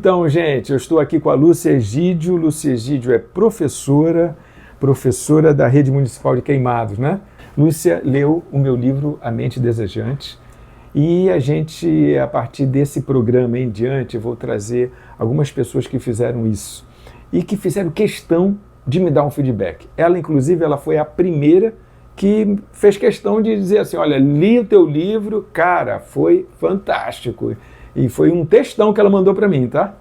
Então, gente, eu estou aqui com a Lúcia Egídio. Lúcia Egídio é professora da Rede Municipal de Queimados, né? Lúcia leu o meu livro A Mente Desejante e a gente, a partir desse programa em diante, eu vou trazer algumas pessoas que fizeram isso e que fizeram questão de me dar um feedback. Ela, inclusive, ela foi a primeira que fez questão de dizer assim, olha, li o teu livro, cara, foi fantástico. E foi um textão que ela mandou para mim, tá?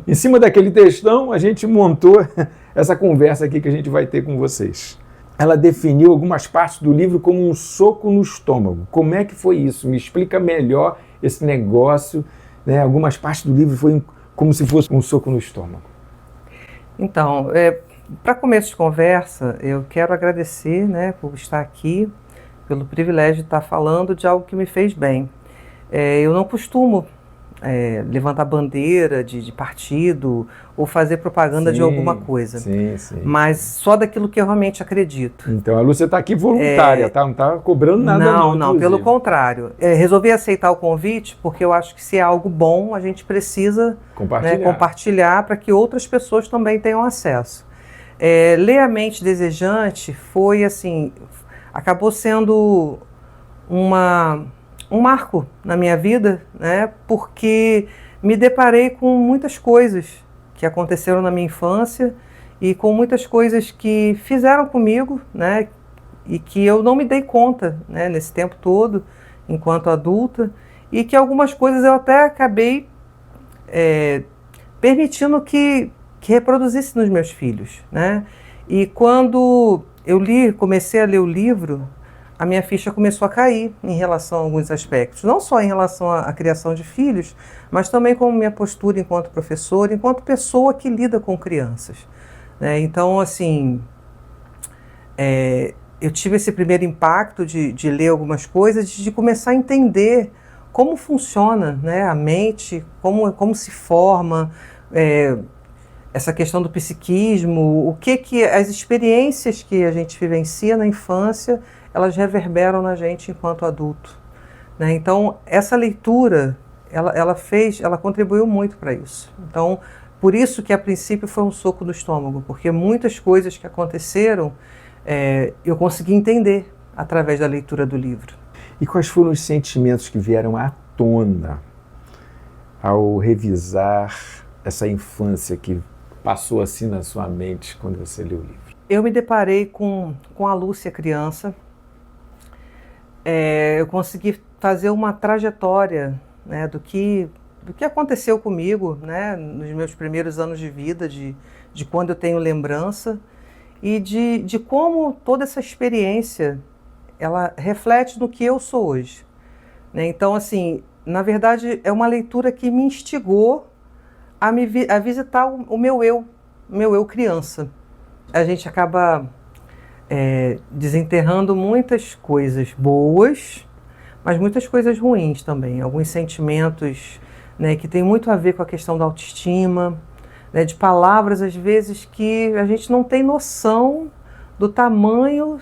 Em cima daquele textão, a gente montou essa conversa aqui que a gente vai ter com vocês. Ela definiu algumas partes do livro como um soco no estômago. Como é que foi isso? Me explica melhor esse negócio, né? Algumas partes do livro foi como se fosse um soco no estômago. Então, para começo de conversa, eu quero agradecer, né, por estar aqui, pelo privilégio de estar falando de algo que me fez bem. Eu não costumo levantar bandeira de partido ou fazer propaganda de alguma coisa, mas só daquilo que eu realmente acredito. Então a Lúcia está aqui voluntária, tá? Não está cobrando nada. Não, pelo contrário. Resolvi aceitar o convite porque eu acho que se é algo bom, a gente precisa compartilhar para que outras pessoas também tenham acesso. Ler A Mente Desejante foi assim, acabou sendo um marco na minha vida, né? Porque me deparei com muitas coisas que aconteceram na minha infância e com muitas coisas que fizeram comigo, né? E que eu não me dei conta, né? Nesse tempo todo, enquanto adulta, e que algumas coisas eu até acabei permitindo que reproduzisse nos meus filhos, né? E quando eu comecei a ler o livro, a minha ficha começou a cair em relação a alguns aspectos. Não só em relação à criação de filhos, mas também como minha postura enquanto professora, enquanto pessoa que lida com crianças, né? Então, assim, eu tive esse primeiro impacto de ler algumas coisas, de começar a entender como funciona, né, a mente, como se forma, essa questão do psiquismo, o que as experiências que a gente vivencia na infância, elas reverberam na gente enquanto adulto, né? Então, essa leitura, ela contribuiu muito para isso. Então, por isso que a princípio foi um soco no estômago, porque muitas coisas que aconteceram, eu consegui entender através da leitura do livro. E quais foram os sentimentos que vieram à tona ao revisar essa infância que passou assim na sua mente quando você leu o livro? Eu me deparei com a Lúcia criança. Eu consegui fazer uma trajetória, né, do que aconteceu comigo, né, nos meus primeiros anos de vida, de quando eu tenho lembrança, e de como toda essa experiência ela reflete no que eu sou hoje, né? Então, assim, na verdade, é uma leitura que me instigou a visitar o meu eu criança. A gente acaba desenterrando muitas coisas boas, mas muitas coisas ruins também. Alguns sentimentos, né, que tem muito a ver com a questão da autoestima, né, de palavras, às vezes, que a gente não tem noção do tamanho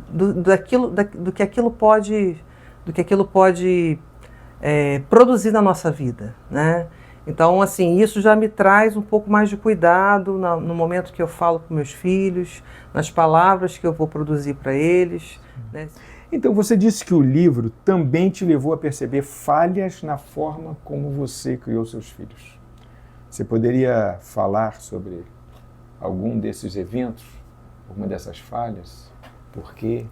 do que aquilo pode produzir na nossa vida, né? Então, assim, isso já me traz um pouco mais de cuidado no momento que eu falo com meus filhos, nas palavras que eu vou produzir para eles, né? Então, você disse que o livro também te levou a perceber falhas na forma como você criou seus filhos. Você poderia falar sobre algum desses eventos, alguma dessas falhas? Por quê?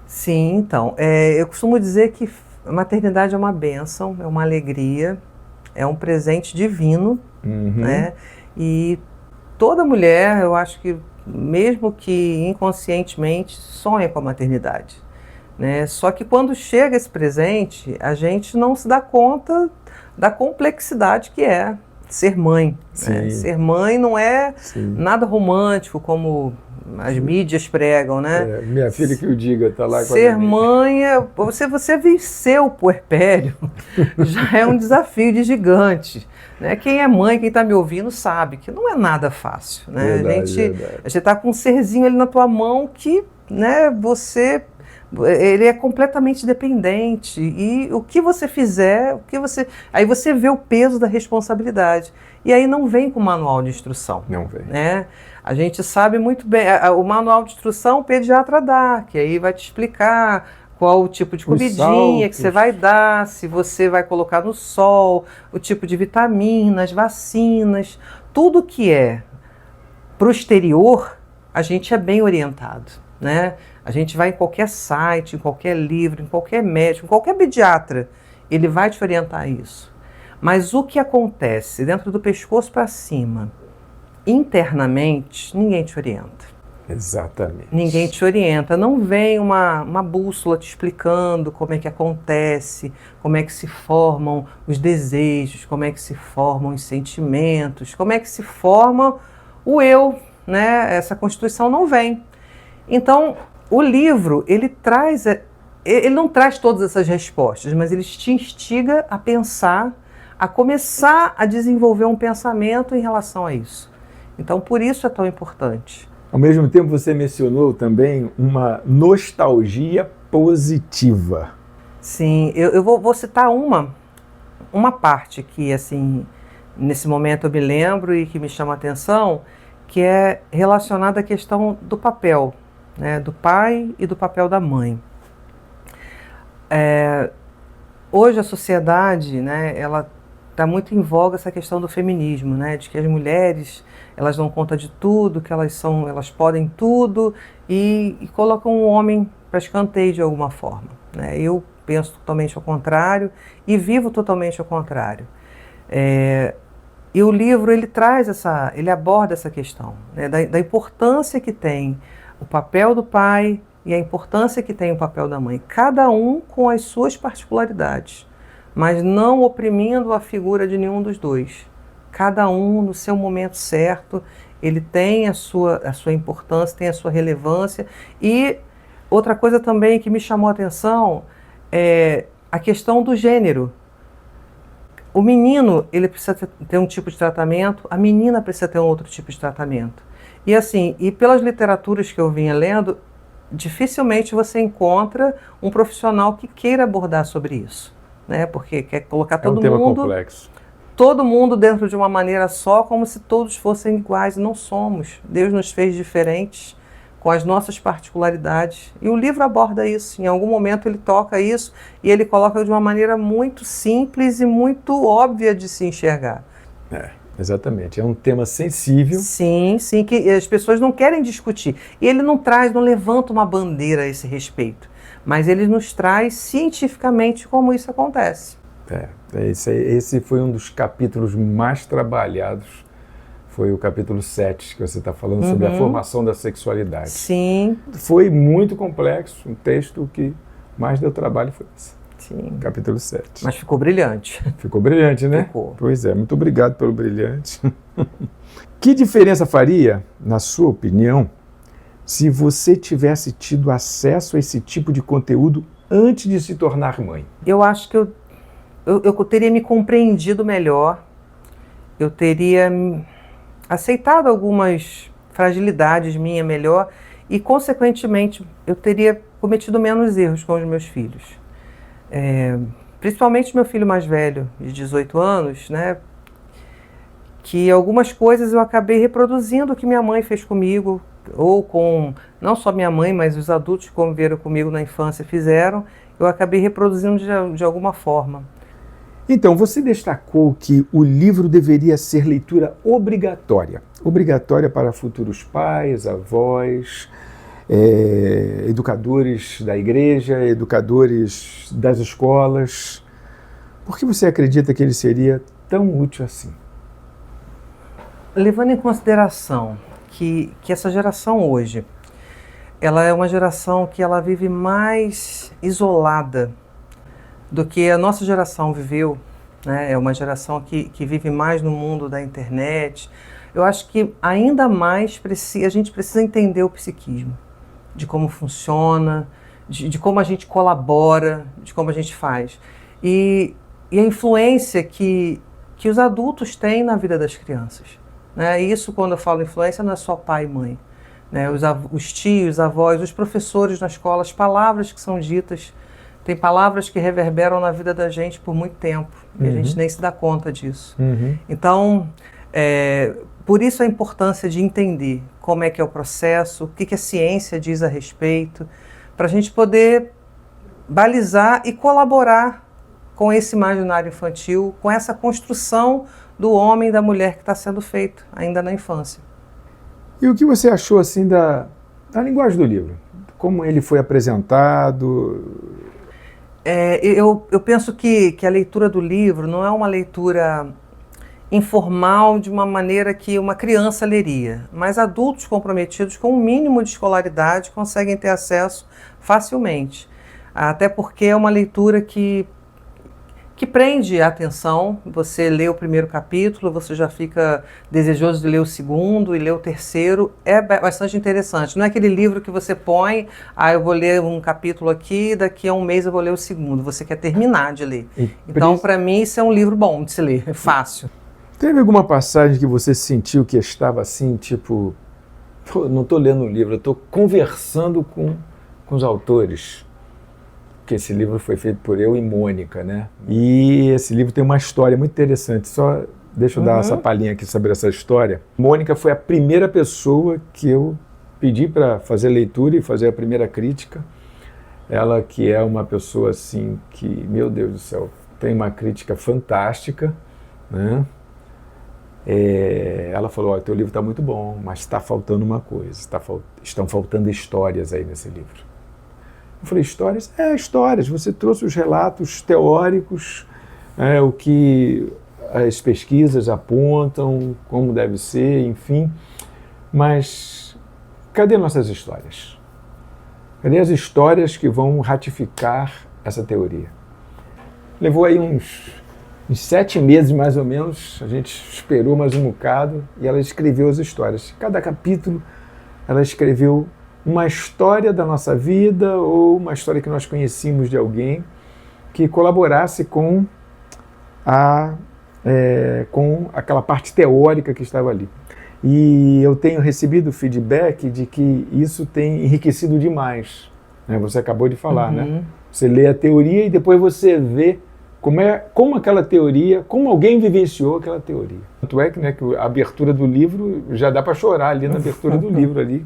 Sim, então, eu costumo dizer que a maternidade é uma bênção, é uma alegria, é um presente divino, né? E toda mulher, eu acho que, mesmo que inconscientemente, sonha com a maternidade, né? Só que quando chega esse presente, a gente não se dá conta da complexidade que é ser mãe, né? Ser mãe não é nada romântico, como as mídias pregam, né? Minha filha que o diga, tá lá com a Ser mãe, você venceu o puerpério, já é um desafio de gigante, né? Quem é mãe, quem está me ouvindo, sabe que não é nada fácil, né? A gente está com um serzinho ali na tua mão que, né, você Ele é completamente dependente. E o que você fizer, aí você vê o peso da responsabilidade. E aí não vem com manual de instrução. Não vem. Né? A gente sabe muito bem, o manual de instrução o pediatra dá, que aí vai te explicar qual o tipo de comidinha que você vai dar, se você vai colocar no sol, o tipo de vitaminas, vacinas, tudo que é para o exterior, a gente é bem orientado, né? A gente vai em qualquer site, em qualquer livro, em qualquer médico, em qualquer pediatra, ele vai te orientar isso. Mas o que acontece dentro do pescoço para cima, internamente, ninguém te orienta. Exatamente. Ninguém te orienta. Não vem uma bússola te explicando como é que acontece, como é que se formam os desejos, como é que se formam os sentimentos, como é que se forma o eu, né? Essa constituição não vem. Então, o livro, ele não traz todas essas respostas, mas ele te instiga a pensar, a começar a desenvolver um pensamento em relação a isso. Então, por isso é tão importante. Ao mesmo tempo, você mencionou também uma nostalgia positiva. Sim, eu vou citar uma parte que, assim, nesse momento eu me lembro e que me chama a atenção, que é relacionada à questão do papel, né, do pai e do papel da mãe. Hoje a sociedade, né, ela está muito em voga essa questão do feminismo, né, de que as mulheres elas dão conta de tudo, que elas podem tudo e colocam o homem para escanteio de alguma forma, né? Eu penso totalmente ao contrário e vivo totalmente ao contrário. E o livro ele aborda essa questão, né, da importância que tem o papel do pai e a importância que tem o papel da mãe, cada um com as suas particularidades, mas não oprimindo a figura de nenhum dos dois. Cada um no seu momento certo, ele tem a sua importância, tem a sua relevância. E outra coisa também que me chamou a atenção é a questão do gênero. O menino, ele precisa ter um tipo de tratamento, a menina precisa ter um outro tipo de tratamento. E assim, e pelas literaturas que eu vinha lendo, dificilmente você encontra um profissional que queira abordar sobre isso, né? Porque quer colocar todo mundo... É um tema complexo. Todo mundo dentro de uma maneira só, como se todos fossem iguais, e não somos. Deus nos fez diferentes, com as nossas particularidades. E o livro aborda isso, em algum momento ele toca isso, e ele coloca de uma maneira muito simples e muito óbvia de se enxergar. Exatamente, é um tema sensível. Sim, que as pessoas não querem discutir. E ele não levanta uma bandeira a esse respeito, mas ele nos traz cientificamente como isso acontece. Esse foi um dos capítulos mais trabalhados, foi o capítulo 7, que você está falando sobre a formação da sexualidade. Sim. Foi muito complexo, um texto que mais deu trabalho foi esse. Sim. Capítulo 7. Mas ficou brilhante. Ficou brilhante, né? Ficou. Pois é, muito obrigado pelo brilhante. Que diferença faria, na sua opinião, se você tivesse tido acesso a esse tipo de conteúdo antes de se tornar mãe? Eu acho que eu teria me compreendido melhor, eu teria aceitado algumas fragilidades minhas melhor e, consequentemente, eu teria cometido menos erros com os meus filhos. Principalmente meu filho mais velho, de 18 anos, né, que algumas coisas eu acabei reproduzindo o que minha mãe fez comigo, ou com, não só minha mãe, mas os adultos que conviveram comigo na infância fizeram, eu acabei reproduzindo de alguma forma. Então, você destacou que o livro deveria ser leitura obrigatória. Obrigatória para futuros pais, avós, educadores da igreja, educadores das escolas. Por que você acredita que ele seria tão útil assim? Levando em consideração que essa geração hoje, ela é uma geração que ela vive mais isolada do que a nossa geração viveu, né? É uma geração que vive mais no mundo da internet. Eu acho que ainda mais a gente precisa entender o psiquismo, de como funciona, de como a gente colabora, de como a gente faz. E a influência que os adultos têm na vida das crianças, né? E isso, quando eu falo influência, não é só pai e mãe, né? Os tios, avós, os professores na escola, as palavras que são ditas. Tem palavras que reverberam na vida da gente por muito tempo, e a gente nem se dá conta disso. Então, por isso a importância de entender como é que é o processo, o que a ciência diz a respeito, para a gente poder balizar e colaborar com esse imaginário infantil, com essa construção do homem e da mulher que está sendo feito ainda na infância. E o que você achou assim da linguagem do livro? Como ele foi apresentado? Eu penso que a leitura do livro não é uma leitura informal de uma maneira que uma criança leria, mas adultos comprometidos com um mínimo de escolaridade conseguem ter acesso facilmente. Até porque é uma leitura que prende a atenção. Você lê o primeiro capítulo, você já fica desejoso de ler o segundo e ler o terceiro. É bastante interessante. Não é aquele livro que você põe, eu vou ler um capítulo aqui, daqui a um mês eu vou ler o segundo. Você quer terminar de ler. Então, para mim, isso é um livro bom de se ler, é fácil. Teve alguma passagem que você sentiu que estava assim, tipo, não estou lendo o livro, eu estou conversando com os autores? Que esse livro foi feito por eu e Mônica, né? E esse livro tem uma história muito interessante. Só deixa eu dar essa palhinha aqui sobre essa história. Mônica foi a primeira pessoa que eu pedi para fazer leitura e fazer a primeira crítica. Ela que é uma pessoa assim que, meu Deus do céu, tem uma crítica fantástica, né? Ela falou, teu livro está muito bom, mas está faltando uma coisa, estão faltando histórias aí nesse livro. Eu falei, histórias? Histórias. Você trouxe os relatos teóricos, o que as pesquisas apontam, como deve ser, enfim. Mas cadê nossas histórias? Cadê as histórias que vão ratificar essa teoria? Levou aí uns 7 meses, mais ou menos, a gente esperou mais um bocado e ela escreveu as histórias. Cada capítulo ela escreveu uma história da nossa vida ou uma história que nós conhecíamos de alguém que colaborasse com aquela parte teórica que estava ali. E eu tenho recebido feedback de que isso tem enriquecido demais. Né? Você acabou de falar, né? Você lê a teoria e depois você vê como aquela teoria, como alguém vivenciou aquela teoria. Tanto é que, né, que a abertura do livro, já dá para chorar ali na abertura do livro ali.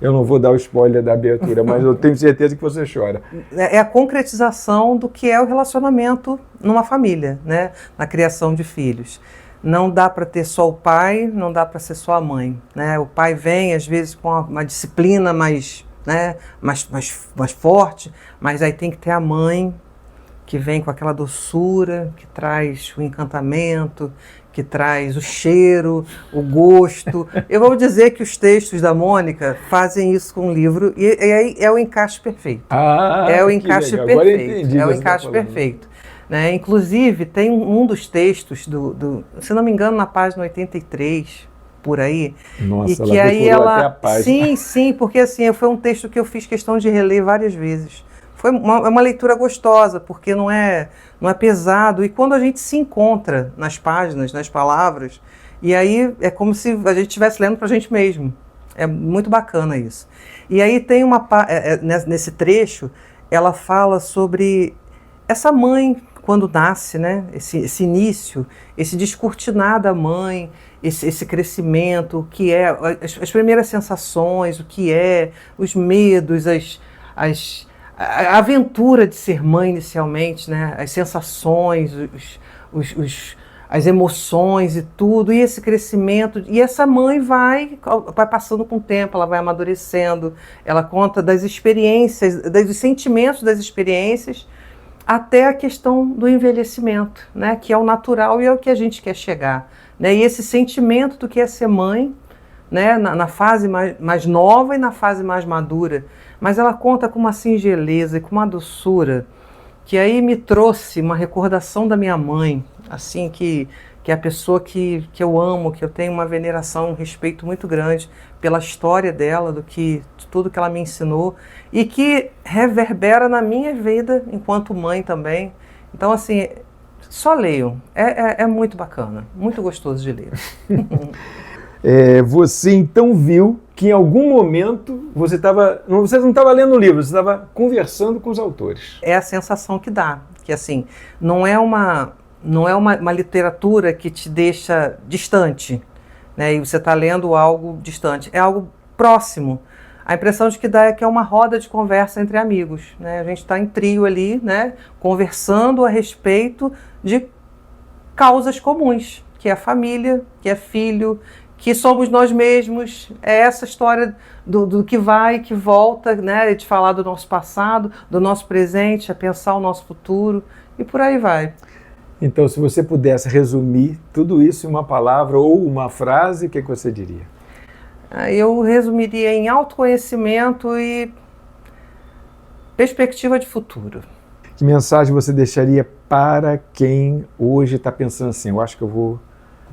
Eu não vou dar o spoiler da abertura, mas eu tenho certeza que você chora. É a concretização do que é o relacionamento numa família, né? Na criação de filhos. Não dá para ter só o pai, não dá para ser só a mãe, né? O pai vem, às vezes, com uma disciplina mais forte, mas aí tem que ter a mãe, que vem com aquela doçura, que traz o encantamento, que traz o cheiro, o gosto. Eu vou dizer que os textos da Mônica fazem isso com o livro, e aí é o encaixe perfeito. É o encaixe perfeito. Agora eu entendi. É o encaixe perfeito. Né? Inclusive, tem um dos textos, se não me engano, na página 83, por aí. Nossa, e que ela aí até a página. Sim, porque assim, foi um texto que eu fiz questão de reler várias vezes. Foi uma leitura gostosa, porque não é pesado. E quando a gente se encontra nas páginas, nas palavras, e aí é como se a gente estivesse lendo para a gente mesmo. É muito bacana isso. E aí tem nesse trecho, ela fala sobre essa mãe quando nasce, né? Esse início, esse descortinar da mãe, esse crescimento, o que é, as primeiras sensações, o que é, os medos, a aventura de ser mãe inicialmente, né? As sensações, as emoções e tudo, e esse crescimento. E essa mãe vai passando com o tempo, ela vai amadurecendo, ela conta das experiências, dos sentimentos das experiências, até a questão do envelhecimento, né? Que é o natural e é o que a gente quer chegar. Né? E esse sentimento do que é ser mãe, né? Na fase mais nova e na fase mais madura. Mas ela conta com uma singeleza e com uma doçura que aí me trouxe uma recordação da minha mãe, assim, que é a pessoa que eu amo, que eu tenho uma veneração, um respeito muito grande pela história dela, de tudo que ela me ensinou e que reverbera na minha vida enquanto mãe também. Então, assim, só leiam. É muito bacana, muito gostoso de ler. Você então viu que em algum momento você não estava lendo o livro, você estava conversando com os autores. É a sensação que dá, que assim, não é uma literatura que te deixa distante, né? E você está lendo algo distante, é algo próximo. A impressão de que dá é que é uma roda de conversa entre amigos, né? A gente está em trio ali, né? Conversando a respeito de causas comuns, que é a família, que é filho, que somos nós mesmos. É essa história do que vai e que volta, né? De falar do nosso passado, do nosso presente, a pensar o nosso futuro e por aí vai. Então, se você pudesse resumir tudo isso em uma palavra ou uma frase, o que você diria? Eu resumiria em autoconhecimento e perspectiva de futuro. Que mensagem você deixaria para quem hoje está pensando assim, eu acho que eu vou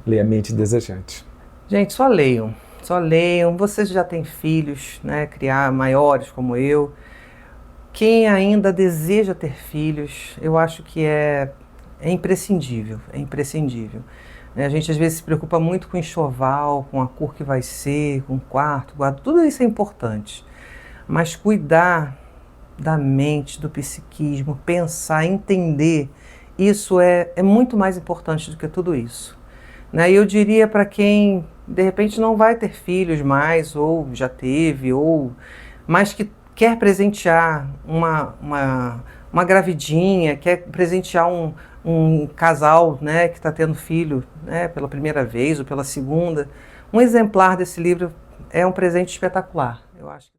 ler A Mente Desejante? Gente, só leiam. Vocês já têm filhos, né, criar maiores como eu. Quem ainda deseja ter filhos, eu acho que é imprescindível, A gente às vezes se preocupa muito com enxoval, com a cor que vai ser, com o quarto, tudo isso é importante. Mas cuidar da mente, do psiquismo, pensar, entender, isso é muito mais importante do que tudo isso. Né? E eu diria para quem de repente não vai ter filhos mais, ou já teve, mas que quer presentear uma gravidinha, quer presentear um casal, né, que está tendo filho, né, pela primeira vez ou pela segunda, um exemplar desse livro é um presente espetacular, eu acho.